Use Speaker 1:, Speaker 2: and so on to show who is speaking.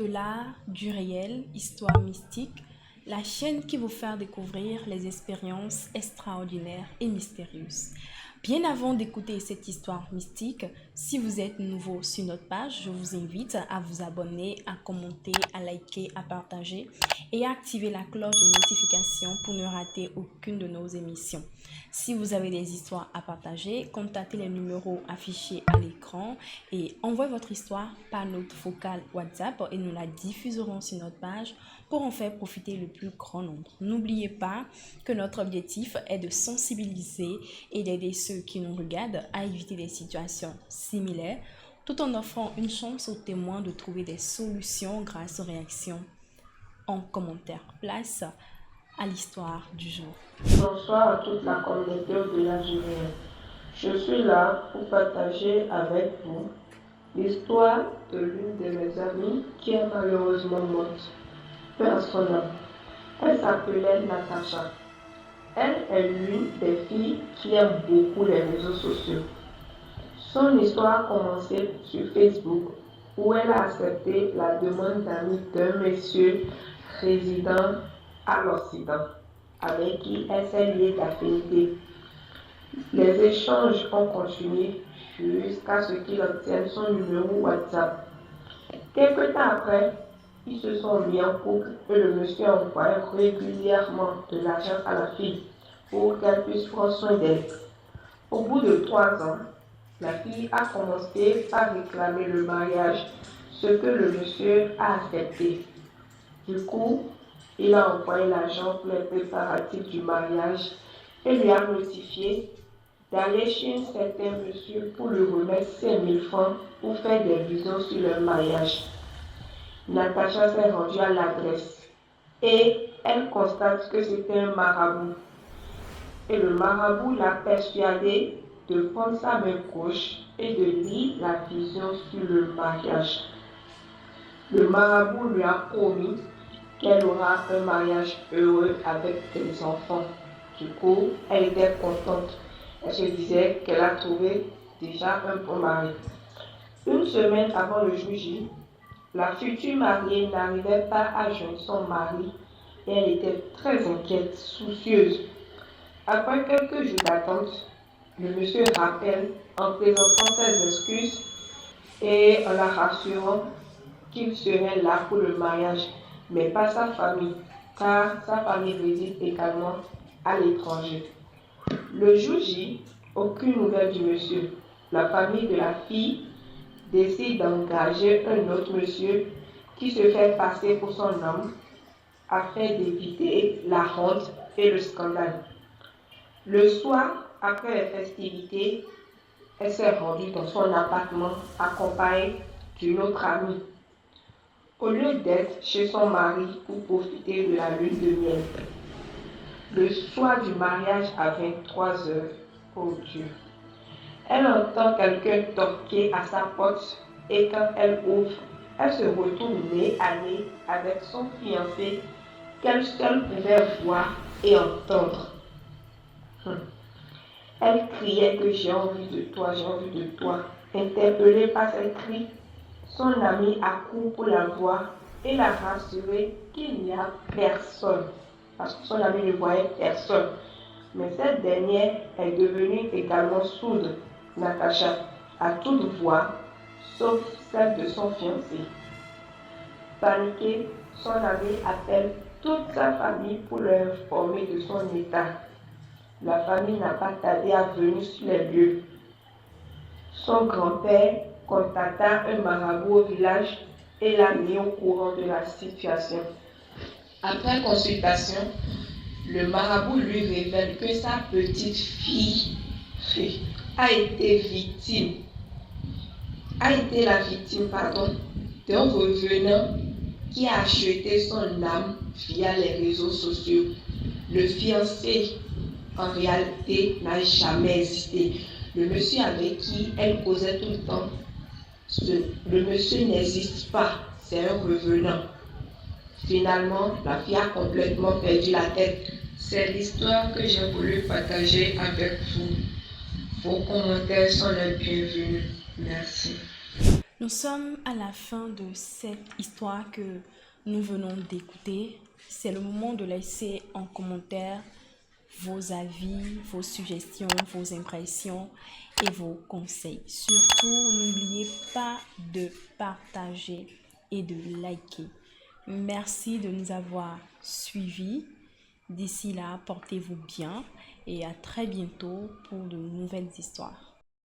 Speaker 1: Au-delà du réel, Histoire mystique, la chaîne qui vous fait découvrir les expériences extraordinaires et mystérieuses. Bien avant d'écouter cette histoire mystique, si vous êtes nouveau sur notre page, je vous invite à vous abonner, à commenter, à liker, à partager et à activer la cloche de notification pour ne rater aucune de nos émissions. Si vous avez des histoires à partager, contactez les numéros affichés à l'écran et envoyez votre histoire par notre vocale WhatsApp et nous la diffuserons sur notre page pour en faire profiter le plus grand nombre. N'oubliez pas que notre objectif est de sensibiliser et d'aider ceux qui nous regardent à éviter des situations similaires tout en offrant une chance aux témoins de trouver des solutions grâce aux réactions en commentaire. Place à l'histoire du jour.
Speaker 2: Bonsoir à toute la communauté de la Julienne. Je suis là pour partager avec vous l'histoire de l'une de mes amies qui est malheureusement morte. Peu à son âme. Elle s'appelait Natacha. Elle est l'une des filles qui aiment beaucoup les réseaux sociaux. Son histoire a commencé sur Facebook où elle a accepté la demande d'amis d'un monsieur résident à l'Occident avec qui elle s'est liée d'affinité. Les échanges ont continué jusqu'à ce qu'il obtienne son numéro WhatsApp. Quelque temps après, ils se sont mis en couple et le monsieur envoyait régulièrement de l'argent à la fille pour qu'elle puisse prendre soin d'elle. Au bout de 3 ans, la fille a commencé par réclamer le mariage, ce que le monsieur a accepté. Du coup, il a envoyé l'argent pour les préparatifs du mariage et lui a notifié d'aller chez un certain monsieur pour lui remettre 5 000 francs pour faire des visions sur leur mariage. Natacha s'est rendue à l'adresse et elle constate que c'était un marabout. Et le marabout l'a persuadée de prendre sa main gauche et de lire la vision sur le mariage. Le marabout lui a promis qu'elle aura un mariage heureux avec des enfants. Du coup, elle était contente. Elle se disait qu'elle a trouvé déjà un bon mari. Une semaine avant le jour J, la future mariée n'arrivait pas à joindre son mari et elle était très inquiète, soucieuse. Après quelques jours d'attente, le monsieur rappelle en présentant ses excuses et en la rassurant qu'il serait là pour le mariage, mais pas sa famille, car sa famille réside également à l'étranger. Le jour J, aucune nouvelle du monsieur. La famille de la fille décide d'engager un autre monsieur qui se fait passer pour son homme afin d'éviter la honte et le scandale. Le soir, après les festivités, elle s'est rendue dans son appartement accompagnée d'une autre amie. Au lieu d'être chez son mari pour profiter de la lune de miel. Le soir du mariage à 23 heures, oh Dieu, elle entend quelqu'un toquer à sa porte et quand elle ouvre, elle se retrouve nez à nez avec son fiancé qu'elle seule pouvait voir et entendre. Elle criait que j'ai envie de toi, j'ai envie de toi. Interpellée par ses cris, son ami accourt pour la voir et la rassurer qu'il n'y a personne. Parce que son ami ne voyait personne. Mais cette dernière est devenue également sourde, Natacha, à toute voix, sauf celle de son fiancé. Paniquée, son ami appelle toute sa famille pour leur informer de son état. La famille n'a pas tardé à venir sur les lieux. Son grand-père contacta un marabout au village et l'a mis au courant de la situation. Après consultation, le marabout lui révèle que sa petite fille a été la victime d'un revenant qui a acheté son âme via les réseaux sociaux. Le fiancé, en réalité, n'a jamais existé. Le monsieur avec qui elle causait tout le temps, le monsieur n'existe pas, c'est un revenant. Finalement, la fille a complètement perdu la tête. C'est l'histoire que j'ai voulu partager avec vous. Vos commentaires sont les bienvenus. Merci.
Speaker 1: Nous Nous sommes à la fin de cette histoire que nous venons d'écouter. C'est le moment de laisser en commentaire vos avis, vos suggestions, vos impressions et vos conseils. Surtout, n'oubliez pas de partager et de liker. Merci de nous avoir suivis. D'ici là, portez-vous bien et à très bientôt pour de nouvelles histoires.